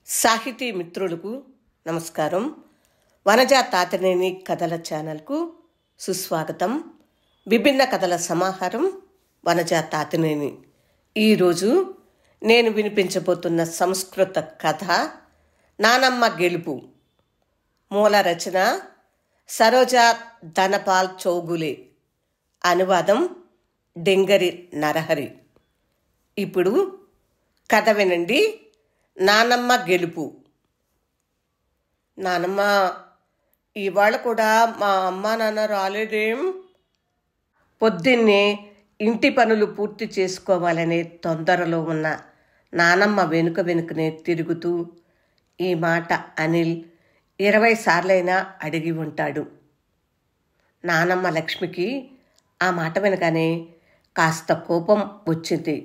సాహితీ మిత్రులకు నమస్కారం. వనజా తాతినేని కథల ఛానల్కు సుస్వాగతం. విభిన్న కథల సమాహారం వనజా తాతినేని. ఈరోజు నేను వినిపించబోతున్న సంస్కృత కథ నానమ్మ గెలుపు. మూల రచన సరోజా ధనపాల్ చౌగులే. అనువాదం డెంగరి నరహరి. ఇప్పుడు కథ వినండి. నానమ్మ గెలుపు. నానమ్మ, ఇవాళ కూడా మా అమ్మ నాన్న రాలేదేం? పొద్దున్నే ఇంటి పనులు పూర్తి చేసుకోవాలనే తొందరలో ఉన్న నానమ్మ వెనుకనే తిరుగుతూ ఈ మాట అనిల్ 20 సార్లైనా అడిగి ఉంటాడు. నానమ్మ లక్ష్మికి ఆ మాట వినగానే కాస్త కోపం వచ్చింది.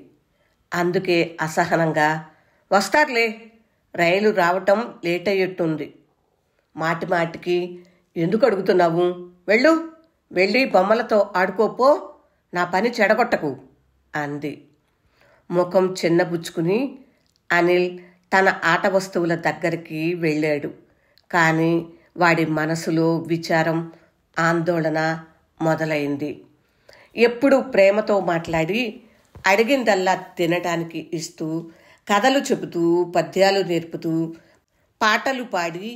అందుకే అసహనంగా, వస్తారులే, రైలు రావటం లేట్ అయ్యేట్టుంది, మాటి మాటికి ఎందుకు అడుగుతున్నావు? వెళ్ళి బొమ్మలతో ఆడుకోపో, నా పని చెడగొట్టకు అంది. ముఖం చిన్నబుచ్చుకుని అనిల్ తన ఆట వస్తువుల దగ్గరికి వెళ్ళాడు. కానీ వాడి మనసులో విచారం, ఆందోళన మొదలైంది. ఎప్పుడు ప్రేమతో మాట్లాడి అడిగిందల్లా తినడానికి ఇస్తూ, కథలు చెబుతూ, పద్యాలు నేర్పుతూ, పాటలు పాడి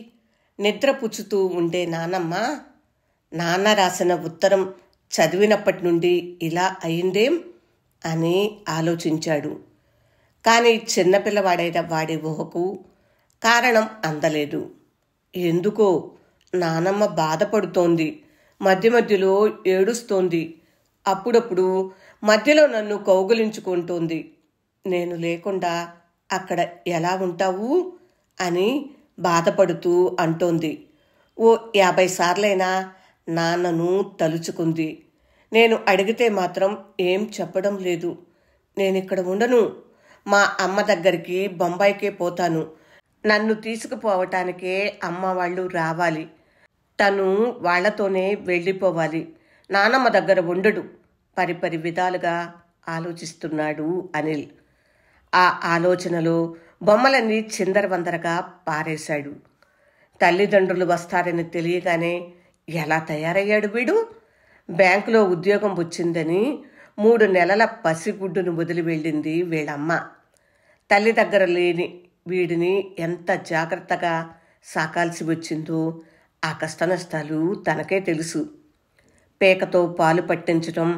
నిద్రపుచ్చుతూ ఉండే నానమ్మ నాన్న రాసిన ఉత్తరం చదివినప్పటి నుండి ఇలా అయిందేం అని ఆలోచించాడు. కానీ చిన్నపిల్లవాడైన వాడి ఊహకు కారణం అందలేదు. ఎందుకో నానమ్మ బాధపడుతోంది, మధ్య మధ్యలో ఏడుస్తోంది, అప్పుడప్పుడు మధ్యలో నన్ను కౌగిలించుకుంటోంది. నేను లేకుండా అక్కడ ఎలా ఉంటావు అని బాధపడుతూ అంటోంది. ఓ 50 సార్లైనా నాన్నను తలుచుకుంది. నేను అడిగితే మాత్రం ఏం చెప్పడం లేదు. నేనిక్కడ ఉండను, మా అమ్మ దగ్గరికి బొంబాయికే పోతాను. నన్ను తీసుకుపోవటానికే అమ్మ వాళ్ళు రావాలి. తను వాళ్లతోనే వెళ్ళిపోవాలి. నానమ్మ దగ్గర ఉండడు. పరిపరి విధాలుగా ఆలోచిస్తున్నాడు అనిల్. ఆ ఆలోచనలో బొమ్మలన్నీ చిందరవందరగా పారేశాడు. తల్లిదండ్రులు వస్తారని తెలియగానే ఎలా తయారయ్యాడు వీడు? బ్యాంకులో ఉద్యోగం వచ్చిందని 3 నెలల పసిగుడ్డును వదిలి వెళ్ళింది వీళ్ళమ్మ. తల్లి దగ్గర లేని వీడిని ఎంత జాగ్రత్తగా సాకాల్సి వచ్చిందో ఆ కష్టనష్టాలు తనకే తెలుసు. పేకతో పాలు పట్టించటం,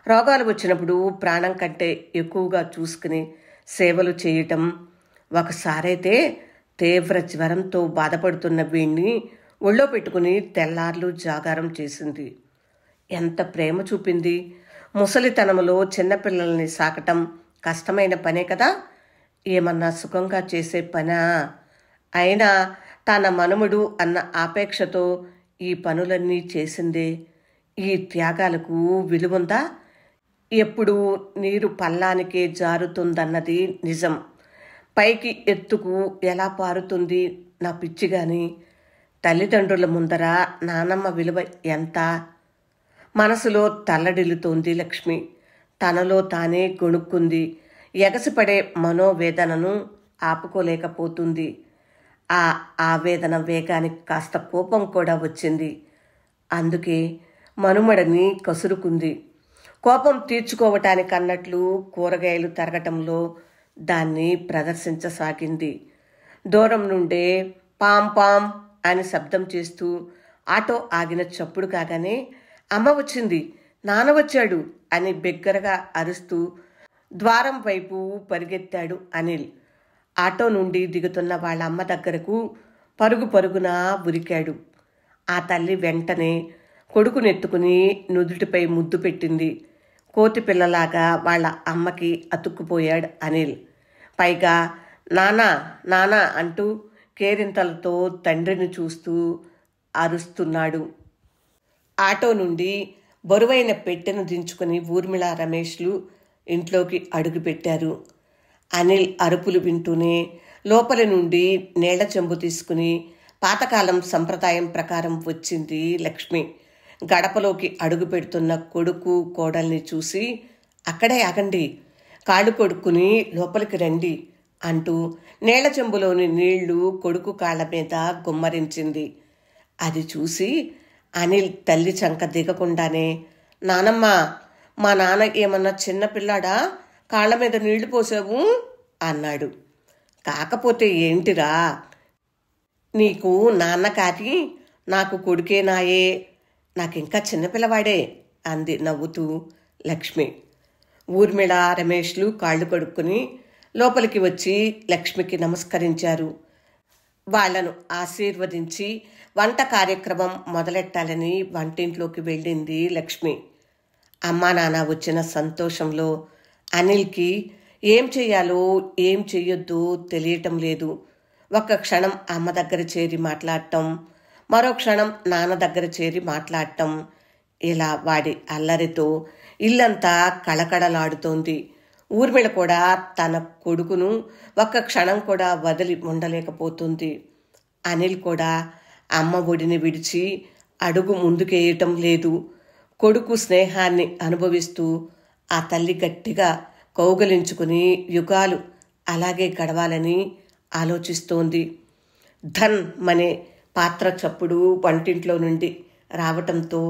రోగాలు వచ్చినప్పుడు ప్రాణం కంటే ఎక్కువగా చూసుకుని సేవలు చేయటం. ఒకసారైతే తీవ్ర జ్వరంతో బాధపడుతున్న వీణ్ణి ఒళ్ళో పెట్టుకుని తెల్లార్లు జాగారం చేసింది. ఎంత ప్రేమ చూపింది! ముసలితనంలో చిన్నపిల్లల్ని సాకటం కష్టమైన పనే కదా, ఏమన్నా సుఖంగా చేసే పనా? అయినా తన మనుమడు అన్న ఆపేక్షతో ఈ పనులన్నీ చేసిందే. ఈ త్యాగాలకు విలువుందా? ఎప్పుడు నీరు పల్లానికే జారుతుందన్నది నిజం. పైకి ఎత్తుకు ఎలా పారుతుంది నా పిచ్చిగాని? తల్లిదండ్రుల ముందర నానమ్మ విలువ ఎంత? మనసులో తల్లడిల్లుతోంది లక్ష్మి. తనలో తానే గొణుక్కుంది. ఎగసిపడే మనోవేదనను ఆపుకోలేకపోతుంది. ఆ ఆవేదన వేగానికి కాస్త కోపం కూడా వచ్చింది. అందుకే మనుమడని కసురుకుంది. కోపం తీర్చుకోవటానికన్నట్లు కూరగాయలు తరగటంలో దాన్ని ప్రదర్శించసాగింది. దూరం నుండే పాం పాం అని శబ్దం చేస్తూ ఆటో ఆగిన చప్పుడు కాగానే అమ్మ వచ్చింది, నాన్న వచ్చాడు అని బిగ్గరగా అరుస్తూ ద్వారం వైపు పరిగెత్తాడు అనిల్. ఆటో నుండి దిగుతున్న వాళ్ళ అమ్మ దగ్గరకు పరుగున ఉరికాడు. ఆ తల్లి వెంటనే కొడుకునెత్తుకుని నుదుటిపై ముద్దు పెట్టింది. కోతి పిల్లలాగా వాళ్ళ అమ్మకి అతుక్కుపోయాడు అనిల్. పైగా నానా అంటూ కేరింతలతో తండ్రిని చూస్తూ అరుస్తున్నాడు. ఆటో నుండి బరువైన పెట్టెను దించుకుని ఊర్మిళ, రమేష్లు ఇంట్లోకి అడుగుపెట్టారు. అనిల్ అరుపులు వింటూనే లోపలి నుండి నీళ్ల చెంబు తీసుకుని పాతకాలం సంప్రదాయం ప్రకారం వచ్చింది లక్ష్మి. గడపలోకి అడుగు పెడుతున్న కొడుకు కోడల్ని చూసి, అక్కడే ఆగండి, కాళ్ళు కొడుకుని లోపలికి రండి అంటూ నీళ్ల చెంబులోని నీళ్లు కొడుకు కాళ్ల మీద గుమ్మరించింది. అది చూసి అనిల్ తల్లి చంక దిగకుండానే, నానమ్మ, మా నాన్న ఏమన్నా చిన్నపిల్లాడా, కాళ్ల మీద నీళ్లు పోసావు అన్నాడు. కాకపోతే ఏంటిరా, నీకు నాన్న కాటి నాకు కొడుకేనాయే, నాకింకా చిన్నపిల్లవాడే అంది నవ్వుతూ లక్ష్మి. ఊర్మిళ, రమేష్లు కాళ్ళు కడుక్కుని లోపలికి వచ్చి లక్ష్మికి నమస్కరించారు. వాళ్లను ఆశీర్వదించి వంట కార్యక్రమం మొదలెట్టాలని వంటింట్లోకి వెళ్ళింది లక్ష్మి. అమ్మా నాన్న వచ్చిన సంతోషంలో అనిల్కి ఏం చెయ్యాలో ఏం చెయ్యొద్దో తెలియటం లేదు. ఒక్క క్షణం అమ్మ దగ్గర చేరి మాట్లాడటం, మరో క్షణం నాన్న దగ్గర చేరి మాట్లాడటం, ఇలా వాడి అల్లరితో ఇల్లంతా కళకళలాడుతోంది. ఊర్మిళ కూడా తన కొడుకును ఒక్క క్షణం కూడా వదిలి ఉండలేకపోతుంది. అనిల్ కూడా అమ్మ ఒడిని విడిచి అడుగు ముందుకేయటం లేదు. కొడుకు స్నేహాన్ని అనుభవిస్తూ ఆ తల్లి గట్టిగా కౌగలించుకుని యుగాలు అలాగే గడవాలని ఆలోచిస్తోంది. ధన్ మనే పాత్ర చప్పుడు వంటింట్లో నుండి రావటంతో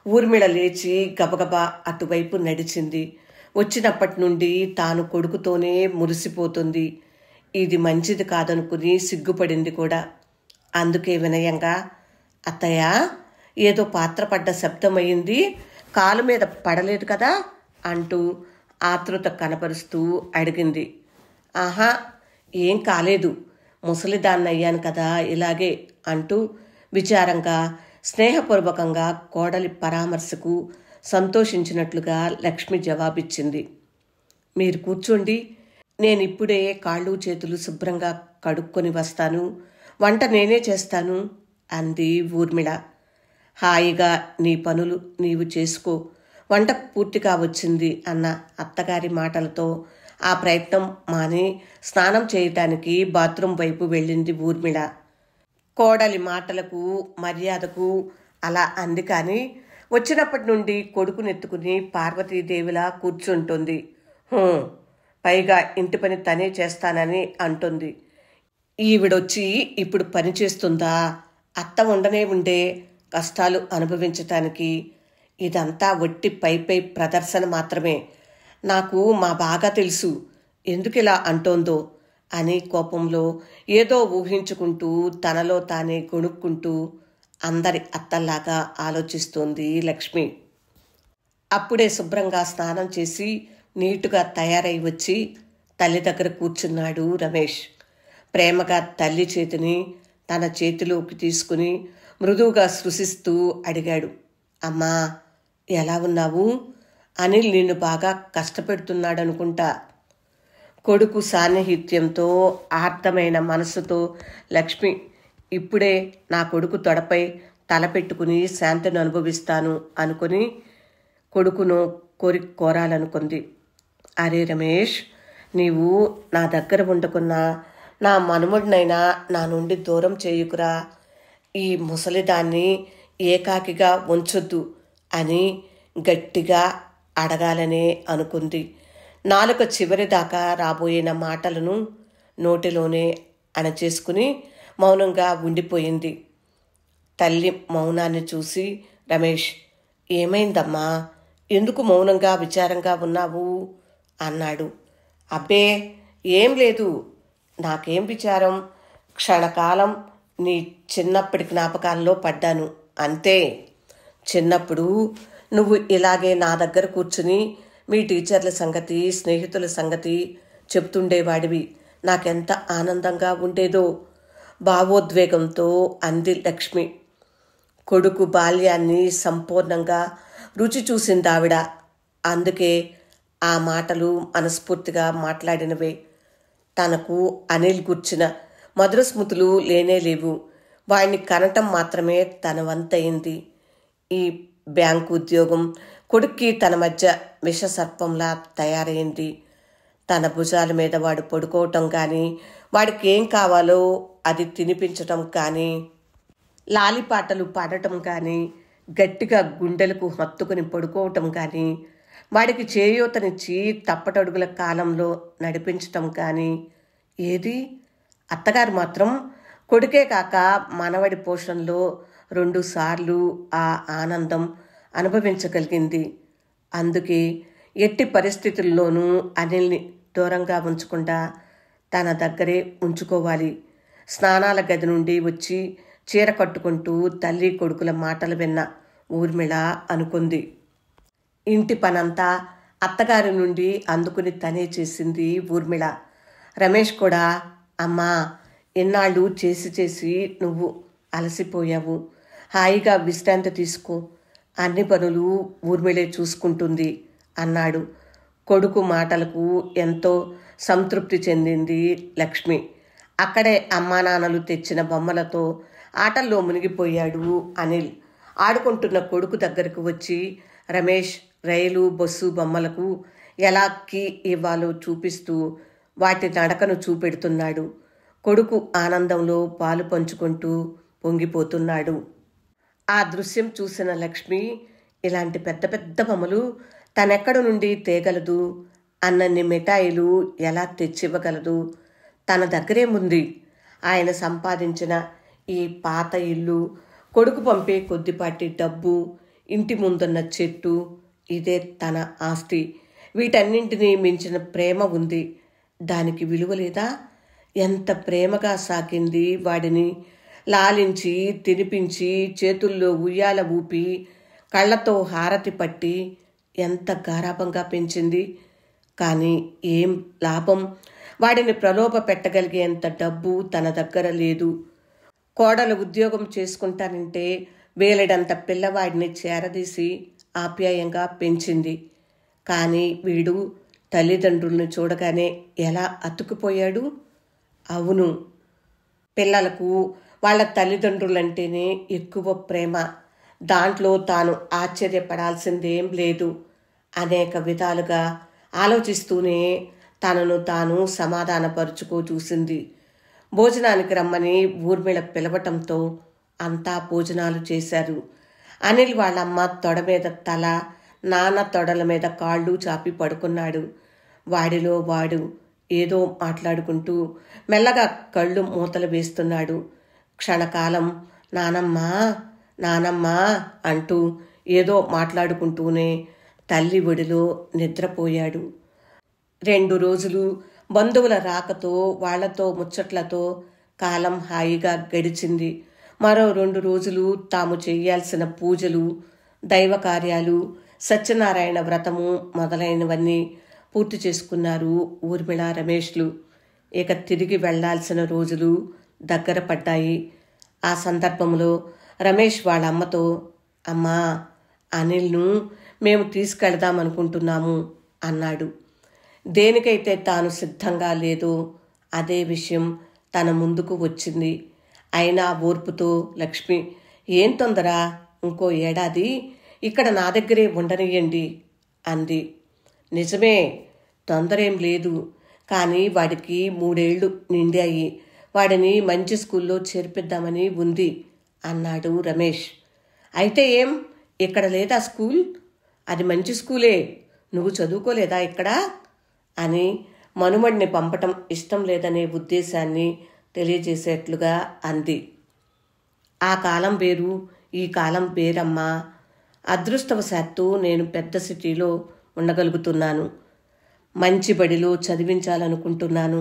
ఊర్మిళ లేచి గబగబా అటువైపు నడిచింది. వచ్చినప్పటి నుండి తాను కొడుకుతోనే మురిసిపోతుంది. ఇది మంచిది కాదనుకుని సిగ్గుపడింది కూడా. అందుకే వినయంగా, అత్తయ్య, ఏదో పాత్ర పడ్డ శబ్దమయ్యింది, కాలు మీద పడలేదు కదా అంటూ ఆతృత కనపరుస్తూ అడిగింది. ఆహా, ఏం కాలేదు, ముసలిదాన్నయ్యాను కదా ఇలాగే అంటూ విచారంగా స్నేహపూర్వకంగా కోడలి పరామర్శకు సంతోషించినట్లుగా లక్ష్మి జవాబిచ్చింది. మీరు కూర్చోండి, నేనిప్పుడే కాళ్ళు చేతులు శుభ్రంగా కడుక్కొని వస్తాను, వంట నేనే చేస్తాను అంది ఊర్మిళ. హాయిగా నీ పనులు నీవు చేసుకో, వంట పూర్తిగా వచ్చింది అన్న అత్తగారి మాటలతో ఆ ప్రయత్నం మాని స్నానం చేయటానికి బాత్రూం వైపు వెళ్ళింది ఊర్మిళ. కోడలి మాటలకు మర్యాదకు అలా అంది. కానీ వచ్చినప్పటి నుండి కొడుకునెత్తుకుని పార్వతీదేవిలా కూర్చుంటుంది. పైగా ఇంటి పని తనే చేస్తానని అంటుంది. ఈవిడొచ్చి ఇప్పుడు పని చేస్తుందా? అత్త ఉండనే ఉండే కష్టాలు అనుభవించటానికి. ఇదంతా ఒట్టి పై ప్రదర్శన మాత్రమే. నాకు మా బాగా తెలుసు ఎందుకిలా అంటోందో అని కోపంలో ఏదో ఊహించుకుంటూ తనలో తానే గొణుక్కుంటూ అందరి అత్తల్లాగా ఆలోచిస్తోంది లక్ష్మి. అప్పుడే శుభ్రంగా స్నానం చేసి నీటుగా తయారై వచ్చి తల్లి దగ్గర కూర్చున్నాడు రమేష్. ప్రేమగా తల్లి చేతిని తన చేతిలోకి తీసుకుని మృదువుగా స్పృశిస్తూ అడిగాడు. అమ్మా, ఎలా ఉన్నావు? అనిల్ నిన్ను బాగా కష్టపెడుతున్నాడనుకుంటా. కొడుకు సాన్నిహిత్యంతో ఆర్ద్రమైన మనసుతో లక్ష్మి ఇప్పుడే నా కొడుకు తొడపై తలపెట్టుకుని శాంతిని అనుభవిస్తాను అనుకుని కొడుకును కోరాలనుకుంది. అరే రమేష్, నీవు నా దగ్గర ఉండకున్నా నా మనుమడినైనా నా నుండి దూరం చేయుకురా, ఈ ముసలిదాన్ని ఏకాకిగా ఉంచొద్దు అని గట్టిగా అడగాలనే అనుకుంది. నాలుక చివరిదాకా రాబోయిన మాటలను నోటిలోనే అణచేసుకుని మౌనంగా ఉండిపోయింది. తల్లి మౌనాన్ని చూసి రమేష్, ఏమైందమ్మా, ఎందుకు మౌనంగా విచారంగా ఉన్నావు అన్నాడు. అబ్బే, ఏం లేదు, నాకేం విచారం, క్షణకాలం నీ చిన్నప్పటి జ్ఞాపకాల్లో పడ్డాను అంతే. చిన్నప్పుడు నువ్వు ఇలాగే నా దగ్గర కూర్చుని మీ టీచర్ల సంగతి, స్నేహితుల సంగతి చెప్తుండేవాడివి. నాకెంత ఆనందంగా ఉండేదో భావోద్వేగంతో అంది లక్ష్మి. కొడుకు బాల్యాన్ని సంపూర్ణంగా రుచి చూసిందావిడ. అందుకే ఆ మాటలు మనస్ఫూర్తిగా మాట్లాడినవే. తనకు అనిల్ గుర్చిన మధుర స్మృతులు లేనేలేవు. వాడిని కనటం మాత్రమే తన వంతయింది. ఈ బ్యాంకు ఉద్యోగం కొడుక్కి తన మధ్య విషసర్పంలా తయారైంది. తన భుజాల మీద వాడు పడుకోవటం కానీ, వాడికి ఏం కావాలో అది తినిపించటం కానీ, లాలిపాటలు పాడటం కానీ, గట్టిగా గుండెలకు హత్తుకుని పడుకోవటం కానీ, వాడికి చేయూతనిచ్చి తప్పటడుగుల కాలంలో నడిపించటం కానీ ఏది? అత్తగారు మాత్రం కొడుకే కాక మనవడి పోషణలో 2 సార్లు ఆ ఆనందం అనుభవించగలిగింది. అందుకే ఎట్టి పరిస్థితుల్లోనూ అనిల్ని దూరంగా ఉంచకుండా తన దగ్గరే ఉంచుకోవాలి. స్నానాల గది నుండి వచ్చి చీర కట్టుకుంటూ తల్లి కొడుకుల మాటలు విన్న ఊర్మిళ అనుకుంది. ఇంటి పనంతా అత్తగారి నుండి అందుకుని తనే చేసింది ఊర్మిళ. రమేష్ కూడా, అమ్మా, ఎన్నాళ్ళు చేసి చేసి నువ్వు అలసిపోయావు, హాయిగా విశ్రాంతి తీసుకో, అన్ని పనులు ఊర్మిళే చూసుకుంటుంది అన్నాడు. కొడుకు మాటలకు ఎంతో సంతృప్తి చెందింది లక్ష్మి. అక్కడే అమ్మానాన్నలు తెచ్చిన బొమ్మలతో ఆటల్లో మునిగిపోయాడు అనిల్. ఆడుకుంటున్న కొడుకు దగ్గరకు వచ్చి రమేష్ రైలు, బస్సు బొమ్మలకు ఎలా కీ ఇవ్వాలో చూపిస్తూ వాటి నడకను చూపెడుతున్నాడు. కొడుకు ఆనందంలో పాలు పంచుకుంటూ పొంగిపోతున్నాడు. ఆ దృశ్యం చూసిన లక్ష్మి, ఇలాంటి పెద్ద పెద్ద బొమ్మలు తనెక్కడ నుండి తేగలదు, అన్నన్ని మిఠాయిలు ఎలా తెచ్చివ్వగలదు, తన దగ్గరేముంది, ఆయన సంపాదించిన ఈ పాత ఇల్లు, కొడుకు పంపే కొద్దిపాటి డబ్బు, ఇంటి ముందున్న చెట్టు, ఇదే తన ఆస్తి. వీటన్నింటినీ మించిన ప్రేమ ఉంది. దానికి విలువ లేదా? ఎంత ప్రేమగా సాకింది వాడిని, లాలించి తినిపించి చేతుల్లో ఉయ్యాల ఊపి కళ్ళతో హారతి పట్టి ఎంత గారాబంగా పెంచింది. కానీ ఏం లాభం? వాడిని ప్రలోభ పెట్టగలిగేంత డబ్బు తన దగ్గర లేదు. కోడలు ఉద్యోగం చేసుకుంటానంటే వేలడంత పిల్లవాడిని చేరదీసి ఆప్యాయంగా పెంచింది. కానీ వీడు తల్లిదండ్రులను చూడగానే ఎలా అతుక్కుపోయాడు. అవును, పిల్లలకు వాళ్ళ తల్లిదండ్రులంటేనే ఎక్కువ ప్రేమ. దాంట్లో తాను ఆశ్చర్యపడాల్సిందేం లేదు. అనేక విధాలుగా ఆలోచిస్తూనే తనను తాను సమాధానపరుచుకో చూసింది. భోజనానికి రమ్మని ఊర్మిళ పిలవటంతో అంతా భోజనాలు చేశారు. అనిల్ వాళ్ళమ్మ తొడ మీద తల, నాన్న తొడల మీద కాళ్ళు చాపి పడుకున్నాడు. వాడిలో వాడు ఏదో మాట్లాడుకుంటూ మెల్లగా కళ్ళు మూతలు వేస్తున్నాడు. క్షణకాలం నానమ్మా నానమ్మా అంటూ ఏదో మాట్లాడుకుంటూనే తల్లి ఒడిలో నిద్రపోయాడు. 2 రోజులు బంధువుల రాకతో, వాళ్లతో ముచ్చట్లతో కాలం హాయిగా గడిచింది. మరో 2 రోజులు తాము చేయాల్సిన పూజలు, దైవ కార్యాలు, సత్యనారాయణ వ్రతము మొదలైనవన్నీ పూర్తి చేసుకున్నారు ఊర్మిళ, రమేష్లు. ఇక తిరిగి వెళ్లాల్సిన రోజులు దగ్గర పడ్డాయి. ఆ సందర్భంలో రమేష్ వాళ్ళ అమ్మతో, అమ్మా, అనిల్ను మేము తీసుకెళ్దామనుకుంటున్నాము అన్నాడు. దేనికైతే తాను సిద్ధంగా లేదో అదే విషయం తన ముందుకు వచ్చింది. అయినా ఓర్పుతో లక్ష్మి, ఏం తొందర, ఇంకో ఏడాది ఇక్కడ నా దగ్గరే ఉండనియండి అంది. నిజమే, తొందరేం లేదు, కానీ వాడికి 3 ఏళ్లు నిండాయి. వాడిని మంచి స్కూల్లో చేర్పిద్దామని ఉంది అన్నాడు రమేష్. అయితే ఏం, ఇక్కడ లేదా స్కూల్? అది మంచి స్కూలే, నువ్వు చదువుకోలేదా ఇక్కడ అని మనుమడిని పంపటం ఇష్టం లేదనే ఉద్దేశాన్ని తెలియజేసేట్లుగా అంది. ఆ కాలం వేరు, ఈ కాలం వేరమ్మా. అదృష్టవశాత్తు నేను పెద్ద సిటీలో ఉండగలుగుతున్నాను. మంచి బడిలో చదివించాలనుకుంటున్నాను.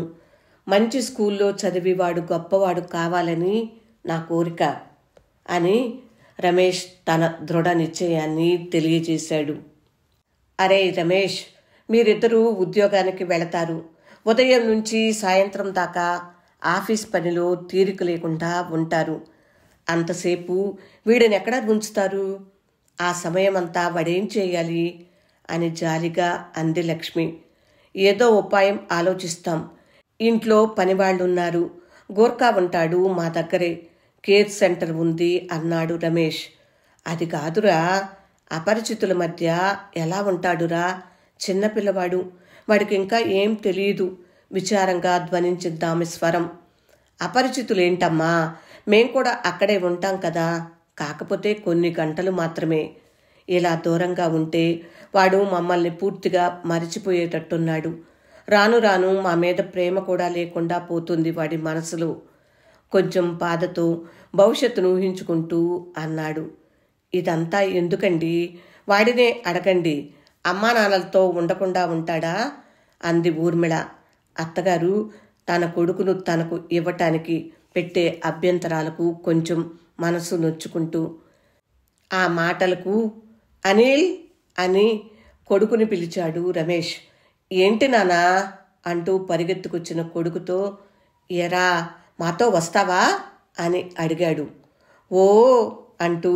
మంచి స్కూల్లో చదివి వాడు గొప్పవాడు కావాలని నా కోరిక అని రమేష్ తన దృఢ నిశ్చయాన్ని తెలియజేశాడు. అరే రమేష్, మీరిద్దరూ ఉద్యోగానికి వెళతారు. ఉదయం నుంచి సాయంత్రం దాకా ఆఫీస్ పనిలో తీరిక లేకుండా ఉంటారు. అంతసేపు వీడిని ఎక్కడ ఉంచుతారు? ఆ సమయమంతా వాడేం చేయాలి అని జాలిగా అంది లక్ష్మి. ఏదో ఉపాయం ఆలోచిస్తాం. ఇంట్లో పనివాళ్లున్నారు, గోర్ఖా ఉంటాడు మా దగ్గరే, కేర్ సెంటర్ ఉంది అన్నాడు రమేష్. అది కాదురా, అపరిచితుల మధ్య ఎలా ఉంటాడురా, చిన్నపిల్లవాడు, వాడికి ఇంకా ఏం తెలియదు విచారంగా ధ్వనించిందామె స్వరం. అపరిచితులేంటమ్మా, మేం కూడా అక్కడే ఉంటాం కదా, కాకపోతే కొన్ని గంటలు మాత్రమే. ఇలా దూరంగా ఉంటే వాడు మమ్మల్ని పూర్తిగా మరిచిపోయేటట్టున్నాడు. రాను రాను మా మీద ప్రేమ కూడా లేకుండా పోతుంది వాడి మనసులో. కొంచెం బాధతో భవిష్యత్తును ఊహించుకుంటూ అన్నాడు. ఇదంతా ఎందుకండి? వాడినే అడగండి. అమ్మా నాన్నలతో ఉండకుండా ఉంటాడా? అంది ఊర్మిళ. అత్తగారు తన కొడుకును తనకు ఇవ్వటానికి పెట్టే అభ్యంతరాలకు కొంచెం మనసు నొచ్చుకుంటూ. ఆ మాటలకు అనిల్ అని కొడుకుని పిలిచాడు రమేష్. ఏంటి నానా అంటూ పరిగెత్తుకొచ్చిన కొడుకుతో, ఎరా మాతో వస్తావా అని అడిగాడు. ఓ అంటూ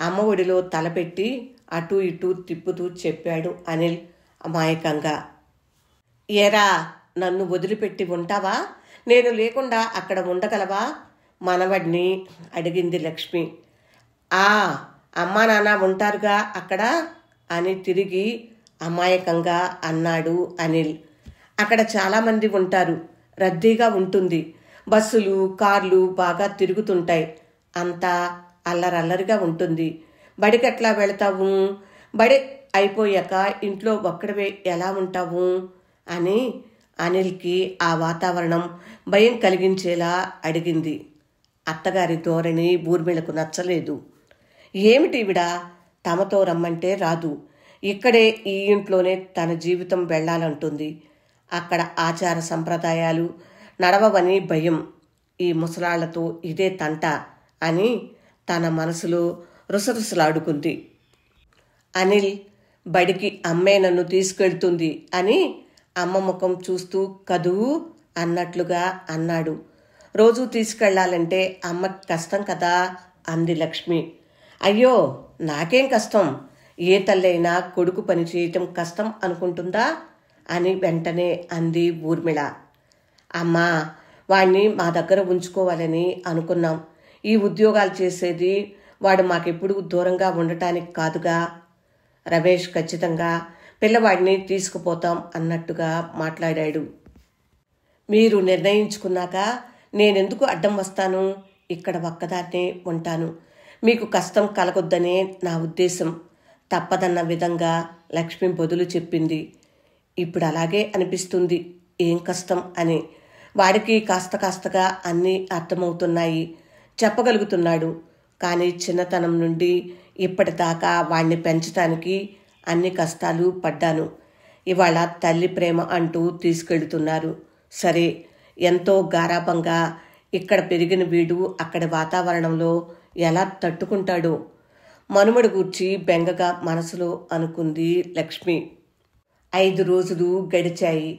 అమ్మ ఒడిలో తలపెట్టి అటూ ఇటూ తిప్పుతూ చెప్పాడు అనిల్ అమాయకంగా. ఎరా నన్ను వదిలిపెట్టి ఉంటావా? నేను లేకుండా అక్కడ ఉండగలవా? మనవడిని అడిగింది లక్ష్మి. ఆ అమ్మా నాన్న ఉంటారుగా అక్కడ అని తిరిగి అమాయకంగా అన్నాడు అనిల్. అక్కడ చాలామంది ఉంటారు, రద్దీగా ఉంటుంది, బస్సులు కార్లు బాగా తిరుగుతుంటాయి, అంతా అల్లరల్లరిగా ఉంటుంది. బడికెట్లా వెళతావు? బడి అయిపోయాక ఇంట్లో ఒక్కడివే ఎలా ఉంటావు అని అనిల్కి ఆ వాతావరణం భయం కలిగించేలా అడిగింది. అత్తగారి ధోరణి ఊర్మిళకు నచ్చలేదు. ఏమిటివిడ తమతో రమ్మంటే రాదు, ఇక్కడే ఈ ఇంట్లోనే తన జీవితం వెళ్ళాలంటుంది. అక్కడ ఆచార సంప్రదాయాలు నడవవని భయం. ఈ ముసలాళ్లతో ఇదే తంట అని తన మనసులో రుసరుసలాడుకుంది. అనిల్ బడికి అమ్మే నన్ను తీసుకెళ్తుంది అని అమ్మ ముఖం చూస్తూ కదూ అన్నట్లుగా అన్నాడు. రోజూ తీసుకెళ్లాలంటే అమ్మకి కష్టం కదా అంది లక్ష్మి. అయ్యో నాకేం కష్టం, ఏ తల్లైనా కొడుకు పని చేయటం కష్టం అనుకుంటుందా అని వెంటనే అంది ఊర్మిళ. అమ్మా వాణ్ణి మా దగ్గర ఉంచుకోవాలని అనుకున్నాం. ఈ ఉద్యోగాలు చేసేది వాడు మాకెప్పుడు దూరంగా ఉండటానికి కాదుగా. రమేష్ ఖచ్చితంగా పిల్లవాడిని తీసుకుపోతాం అన్నట్టుగా మాట్లాడాడు. మీరు నిర్ణయించుకున్నాక నేనెందుకు అడ్డం వస్తాను? ఇక్కడ ఒక్కదాన్నే ఉంటాను, మీకు కష్టం కలగొద్దనే నా ఉద్దేశం తప్పదన్న విధంగా లక్ష్మి బదులు చెప్పింది. ఇప్పుడు అలాగే అనిపిస్తుంది, ఏం కష్టం అని. వాడికి కాస్తగా అన్నీ అర్థమవుతున్నాయి, చెప్పగలుగుతున్నాడు. కానీ చిన్నతనం నుండి ఇప్పటిదాకా వాణ్ణి పెంచటానికి అన్ని కష్టాలు పడ్డాను. ఇవాళ తల్లి ప్రేమ అంటూ తీసుకెళ్తున్నారు. సరే, ఎంతో గారాబంగా ఇక్కడ పెరిగిన వీడు అక్కడి వాతావరణంలో ఎలా తట్టుకుంటాడో మనుమడు గూర్చి బెంగగా మనసులో అనుకుంది లక్ష్మి. 5 రోజులు గడిచాయి.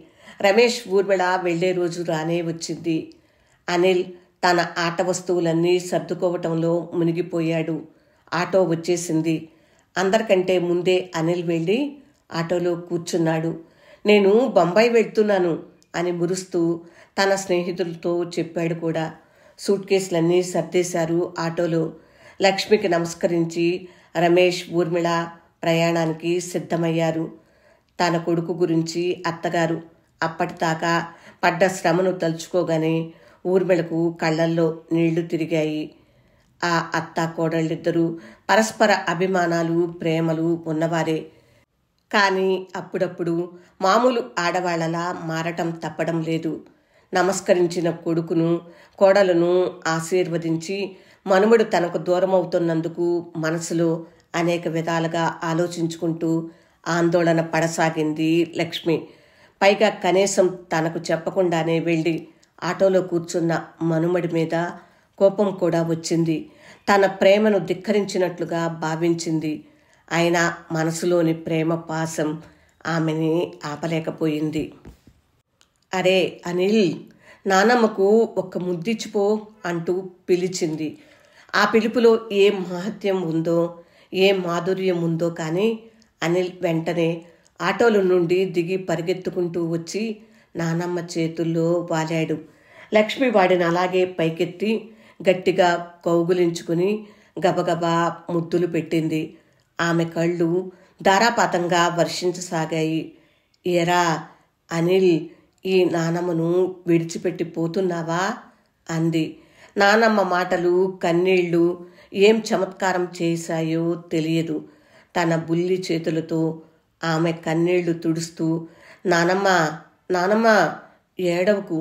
రమేష్ ఊర్మిళ వెళ్లే రోజు రానే వచ్చింది. అనిల్ తన ఆట వస్తువులన్నీ సర్దుకోవటంలో మునిగిపోయాడు. ఆటో వచ్చేసింది. అందరికంటే ముందే అనిల్ వెళ్ళి ఆటోలో కూర్చున్నాడు. నేను బొంబాయి వెళ్తున్నాను అని మురుస్తూ తన స్నేహితులతో చెప్పాడు కూడా. సూట్ కేసులన్నీ సర్దేశారు ఆటోలో. లక్ష్మికి నమస్కరించి రమేష్ ఊర్మిళ ప్రయాణానికి సిద్ధమయ్యారు. తన కొడుకు గురించి అత్తగారు అప్పటిదాకా పడ్డ శ్రమను తలుచుకోగానే ఊర్మిళకు కళ్ళల్లో నీళ్లు తిరిగాయి. ఆ అత్త కోడళ్ళిద్దరూ పరస్పర అభిమానాలు ప్రేమలు ఉన్నవారే. కానీ అప్పుడప్పుడు మామూలు ఆడవాళ్లలా మారటం తప్పడం లేదు. నమస్కరించిన కొడుకును కోడలను ఆశీర్వదించి మనుమడు తనకు దూరమవుతున్నందుకు మనసులో అనేక విధాలుగా ఆలోచించుకుంటూ ఆందోళన పడసాగింది లక్ష్మి. పైగా కనీసం తనకు చెప్పకుండానే వెళ్ళి ఆటోలో కూర్చున్న మనుమడి మీద కోపం కూడా వచ్చింది. తన ప్రేమను ధిక్కరించినట్లుగా భావించింది. అయినా మనసులోని ప్రేమ పాశం ఆమెని ఆపలేకపోయింది. అరే అనిల్, నానమ్మకు ఒక్క ముద్దిచ్చిపో అంటూ పిలిచింది. ఆ పిలుపులో ఏం మహత్యం ఉందో, ఏం మాధుర్యం ఉందో కానీ అనిల్ వెంటనే ఆటోల నుండి దిగి పరిగెత్తుకుంటూ వచ్చి నానమ్మ చేతుల్లో వాలాడు. లక్ష్మి వాడిని అలాగే పైకెత్తి గట్టిగా కౌగులించుకుని గబగబా ముద్దులు పెట్టింది. ఆమె కళ్ళు ధారాపాతంగా వర్షించసాగాయి. ఏరా అనిల్, ఈ నానమ్మను విడిచిపెట్టి పోతున్నావా అంది. నానమ్మ మాటలు కన్నీళ్లు ఏం చమత్కారం చేశాయో తెలియదు. తన బుల్లి చేతులతో ఆమె కన్నీళ్లు తుడుస్తూ నానమ్మ నానమ్మ, ఏడవకు,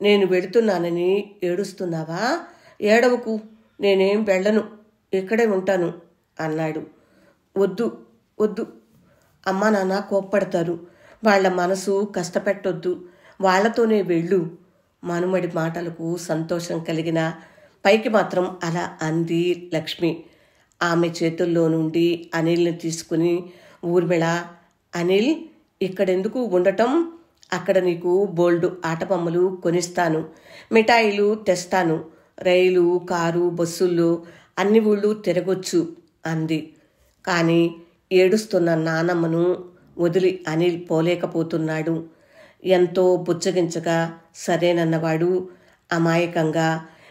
నేను వెళుతున్నానని ఏడుస్తున్నావా? ఏడవకు, నేనేం వెళ్ళను, ఇక్కడే ఉంటాను అన్నాడు. వద్దు వద్దు, అమ్మా నాన్న కోప్పడతారు, వాళ్ళ మనసు కష్టపెట్టొద్దు, వాళ్లతోనే వెళ్ళు. మనుమడి మాటలకు సంతోషం కలిగిన పైకి మాత్రం అలా అంది లక్ష్మి. ఆమె చేతుల్లో నుండి అనిల్ని తీసుకుని ఊర్మిళ, అనిల్, ఇక్కడెందుకు ఉండటం? అక్కడ నీకు బోల్డు ఆటబొమ్మలు కొనిస్తాను, మిఠాయిలు తెస్తాను, రైలు, కారు, బస్సుల్లో అన్ని ఊళ్ళు తిరగొచ్చు అంది. కానీ ఏడుస్తున్న నానమ్మను వదిలి అనిల్ పోలేకపోతున్నాడు. ఎంతో బుచ్చగించగా సరేనన్నవాడు అమాయకంగా,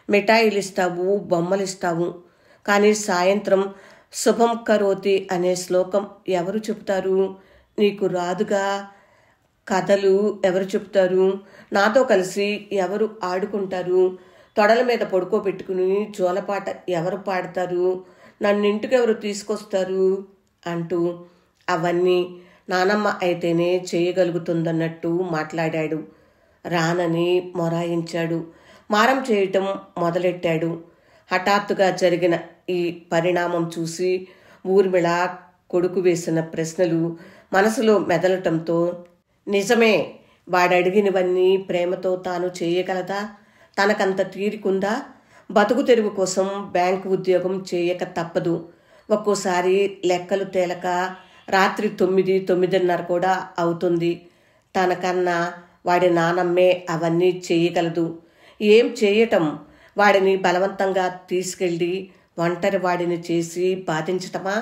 మిఠాయిలిస్తావు, బొమ్మలిస్తావు, కానీ సాయంత్రం శుభం కరోతి అనే శ్లోకం ఎవరు చెప్తారు? నీకు రాదుగా. కథలు ఎవరు చెప్తారు? నాతో కలిసి ఎవరు ఆడుకుంటారు? తొడల మీద పడుకోబెట్టుకుని జోలపాట ఎవరు పాడతారు? నన్నింటికెవరు తీసుకొస్తారు అంటూ అవన్నీ నానమ్మ అయితేనే చేయగలుగుతుందన్నట్టు మాట్లాడాడు. రానని మొరాయించాడు. మారం చేయటం మొదలెట్టాడు. హఠాత్తుగా జరిగిన ఈ పరిణామం చూసి ఊర్మిళ కొడుకు వేసిన ప్రశ్నలు మనసులో మెదలటంతో, నిజమే, వాడడిగినవన్నీ ప్రేమతో తాను చేయగలదా? తనకంత తీరికుందా? బతుకు తెరువు కోసం బ్యాంకు ఉద్యోగం చేయక తప్పదు. ఒక్కోసారి లెక్కలు తేలక రాత్రి 9, 9:30 కూడా అవుతుంది. తనకన్నా వాడి నానమ్మే అవన్నీ చేయగలదు. ఏం చేయటం? వాడిని బలవంతంగా తీసుకెళ్ళి ఒంటరి వాడిని చేసి బాధించటమా?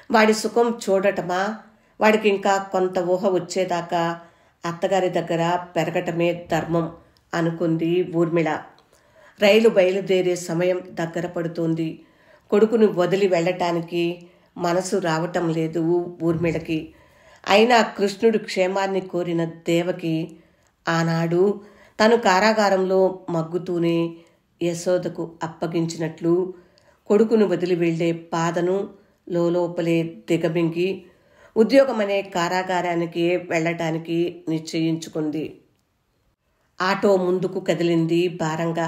వాడి సుఖం చూడటమా? వాడికి ఇంకా కొంత ఊహ వచ్చేదాకా అత్తగారి దగ్గర పెరగటమే ధర్మం అనుకుంది ఊర్మిళ. రైలు బయలుదేరే సమయం దగ్గర పడుతోంది. కొడుకును వదిలి వెళ్ళటానికి మనసు రావటం లేదు ఊర్మిళకి. అయినా కృష్ణుడు క్షేమాన్ని కోరిన దేవకి ఆనాడు తను కారాగారంలో మగ్గుతూనే యశోదకు అప్పగించినట్లు కొడుకును వదిలి వెళ్లే బాధను లోపలే దిగమింగి ఉద్యోగమనే కారాగారానికి వెళ్ళటానికి నిశ్చయించుకుంది. ఆటో ముందుకు కదిలింది భారంగా.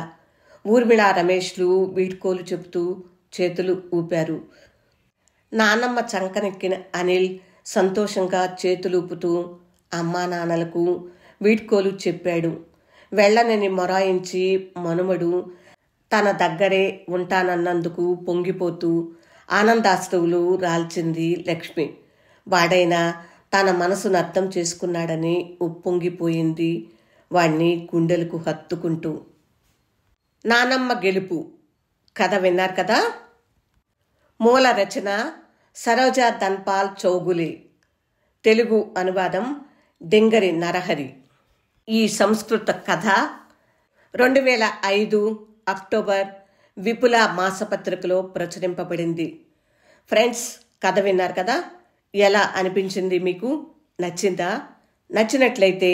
ఊర్మిళ, రమేష్లు వీడ్కోలు చెబుతూ చేతులు ఊపారు. నానమ్మ చంకనెక్కిన అనిల్ సంతోషంగా చేతులూపుతూ అమ్మా నాన్నలకు వీడ్కోలు చెప్పాడు. వెళ్ళనని మొరాయించి మనుమడు తన దగ్గరే ఉంటానన్నందుకు పొంగిపోతూ ఆనందాశ్రువులు రాల్చింది లక్ష్మి. వాడైనా తన మనసును అర్థం చేసుకున్నాడని ఉప్పొంగిపోయింది వాణ్ణి గుండెలకు హత్తుకుంటూ. నానమ్మ గెలుపు కథ విన్నారు కదా. మూల రచన సరోజా ధన్పాల్ చౌగులే. తెలుగు అనువాదం డింగరి నరహరి. ఈ సంస్కృత కథ 2005 అక్టోబర్ విపుల మాసపత్రికలో ప్రచురింపబడింది. ఫ్రెండ్స్, కథ విన్నారు కదా. ఎలా అనిపించింది మీకు? నచ్చిందా? నచ్చినట్లయితే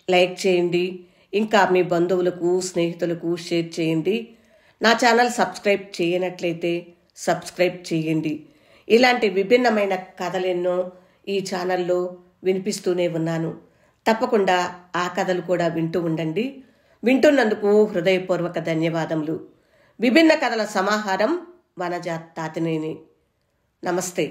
లైక్ చేయండి. ఇంకా మీ బంధువులకు, స్నేహితులకు షేర్ చేయండి. నా ఛానల్ సబ్స్క్రైబ్ చేయనట్లయితే సబ్స్క్రైబ్ చేయండి. ఇలాంటి విభిన్నమైన కథలెన్నో ఈ ఛానల్లో వినిపిస్తూనే ఉన్నాను. తప్పకుండా ఆ కథలు కూడా వింటూ ఉండండి. వింటున్నందుకు హృదయపూర్వక ధన్యవాదములు. విభిన్న కథల సమాహారం వనజ తాతినేని. నమస్తే.